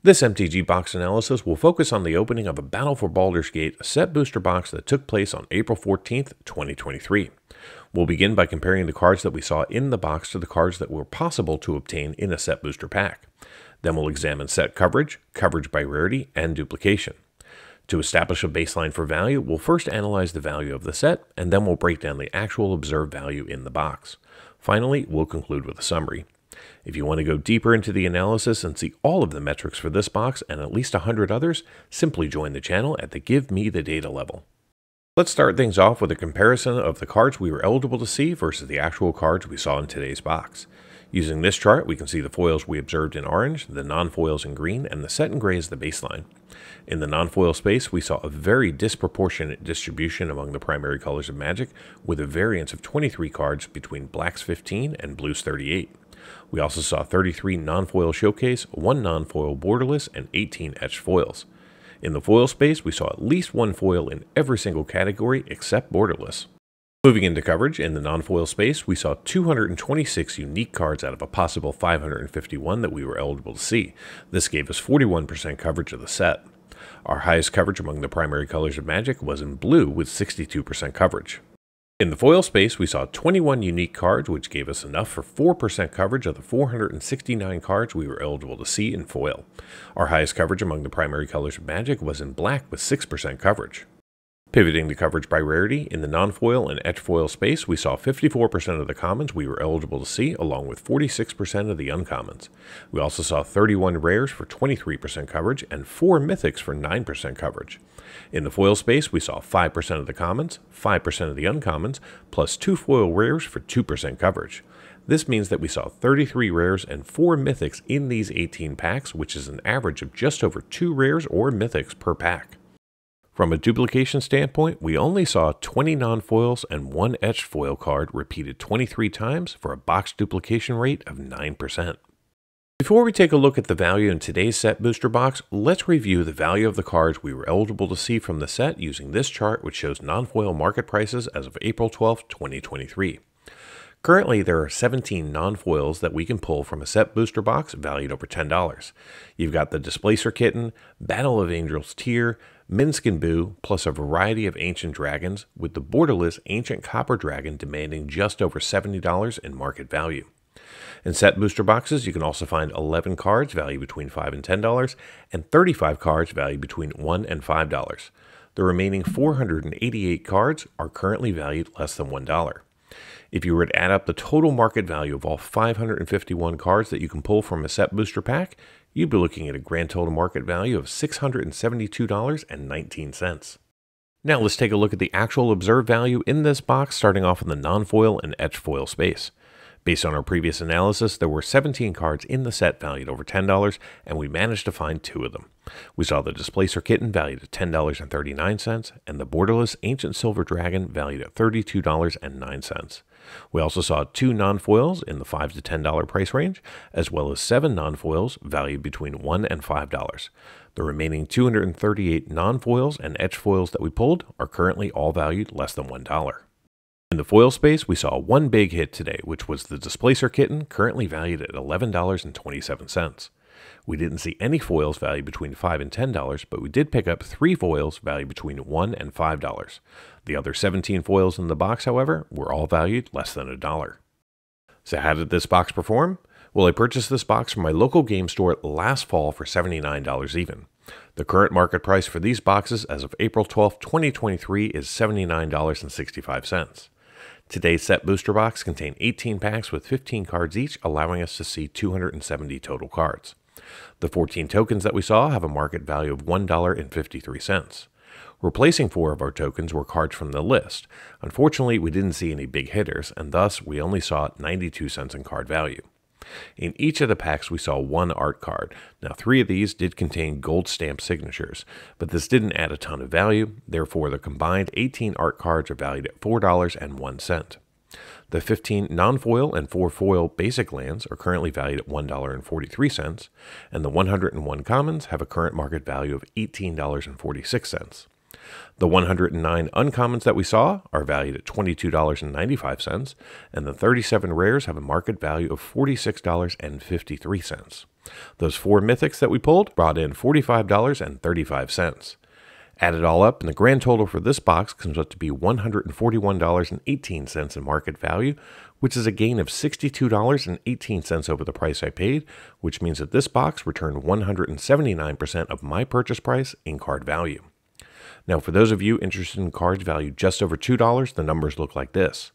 This MTG box analysis will focus on the opening of a Battle for Baldur's Gate set booster box that took place on April 14th, 2023. We'll begin by comparing the cards that we saw in the box to the cards that were possible to obtain in a set booster pack. Then we'll examine set coverage, coverage by rarity, and duplication. To establish a baseline for value, we'll first analyze the value of the set, and then we'll break down the actual observed value in the box. Finally, we'll conclude with a summary. If you want to go deeper into the analysis and see all of the metrics for this box and at least 100 others, simply join the channel at the Give Me the Data level. Let's start things off with a comparison of the cards we were eligible to see versus the actual cards we saw in today's box. Using this chart, we can see the foils we observed in orange, the non-foils in green, and the set in gray as the baseline. In the non-foil space, we saw a very disproportionate distribution among the primary colors of Magic, with a variance of 23 cards between blacks 15 and blues 38. We also saw 33 non-foil showcase, 1 non-foil borderless, and 18 etched foils. In the foil space, we saw at least 1 foil in every single category except borderless. Moving into coverage, in the non-foil space, we saw 226 unique cards out of a possible 551 that we were eligible to see. This gave us 41% coverage of the set. Our highest coverage among the primary colors of Magic was in blue with 62% coverage. In the foil space, we saw 21 unique cards, which gave us enough for 4% coverage of the 469 cards we were eligible to see in foil. Our highest coverage among the primary colors of Magic was in black with 6% coverage. Pivoting to coverage by rarity, in the non-foil and etched foil space, we saw 54% of the commons we were eligible to see, along with 46% of the uncommons. We also saw 31 rares for 23% coverage and 4 mythics for 9% coverage. In the foil space, we saw 5% of the commons, 5% of the uncommons, plus 2 foil rares for 2% coverage. This means that we saw 33 rares and 4 mythics in these 18 packs, which is an average of just over 2 rares or mythics per pack. From a duplication standpoint, we only saw 20 non-foils and 1 etched foil card repeated 23 times for a box duplication rate of 9%. Before we take a look at the value in today's set booster box, let's review the value of the cards we were eligible to see from the set using this chart, which shows non-foil market prices as of April 12, 2023. Currently, there are 17 non-foils that we can pull from a set booster box valued over $10. You've got the Displacer Kitten, Battle of Angels Tier, Minsc and Boo, plus a variety of ancient dragons, with the borderless Ancient Copper Dragon demanding just over $70 in market value. In set booster boxes, you can also find 11 cards valued between $5 and $10, and 35 cards valued between $1 and $5. The remaining 488 cards are currently valued less than $1. If you were to add up the total market value of all 551 cards that you can pull from a set booster pack, you'd be looking at a grand total market value of $672.19. Now let's take a look at the actual observed value in this box, starting off in the non-foil and etched foil space. Based on our previous analysis, there were 17 cards in the set valued over $10, and we managed to find 2 of them. We saw the Displacer Kitten valued at $10.39, and the borderless Ancient Silver Dragon valued at $32.09. We also saw 2 non-foils in the $5 to $10 price range, as well as 7 non-foils valued between $1 and $5. The remaining 238 non-foils and etched foils that we pulled are currently all valued less than $1. In the foil space, we saw 1 big hit today, which was the Displacer Kitten, currently valued at $11.27. We didn't see any foils valued between $5 and $10, but we did pick up 3 foils valued between $1 and $5. The other 17 foils in the box, however, were all valued less than $1. So how did this box perform? Well, I purchased this box from my local game store last fall for $79 even. The current market price for these boxes as of April 12, 2023 is $79.65. Today's set booster box contained 18 packs with 15 cards each, allowing us to see 270 total cards. The 14 tokens that we saw have a market value of $1.53. Replacing 4 of our tokens were cards from the list. Unfortunately, we didn't see any big hitters, and thus we only saw 92 cents in card value. In each of the packs, we saw 1 art card. Now, 3 of these did contain gold stamp signatures, but this didn't add a ton of value. Therefore, the combined 18 art cards are valued at $4.01. The 15 non-foil and 4 foil basic lands are currently valued at $1.43, and the 101 commons have a current market value of $18.46. The 109 uncommons that we saw are valued at $22.95, and the 37 rares have a market value of $46.53. Those 4 mythics that we pulled brought in $45.35. Add it all up, and the grand total for this box comes up to be $141.18 in market value, which is a gain of $62.18 over the price I paid, which means that this box returned 179% of my purchase price in card value. Now, for those of you interested in cards valued just over $2, the numbers look like this.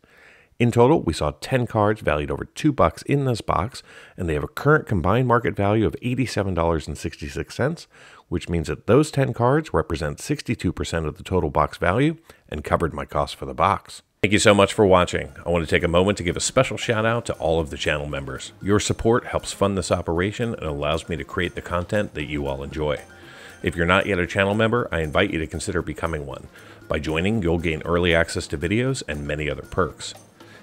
In total, we saw 10 cards valued over $2 in this box, and they have a current combined market value of $87.66, which means that those 10 cards represent 62% of the total box value and covered my cost for the box. Thank you so much for watching. I want to take a moment to give a special shout out to all of the channel members. Your support helps fund this operation and allows me to create the content that you all enjoy. If you're not yet a channel member, I invite you to consider becoming one. By joining, you'll gain early access to videos and many other perks.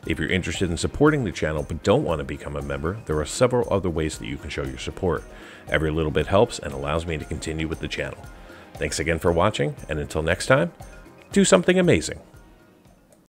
If you're interested in supporting the channel but don't want to become a member, there are several other ways that you can show your support. Every little bit helps and allows me to continue with the channel. Thanks again for watching, and until next time, do something amazing.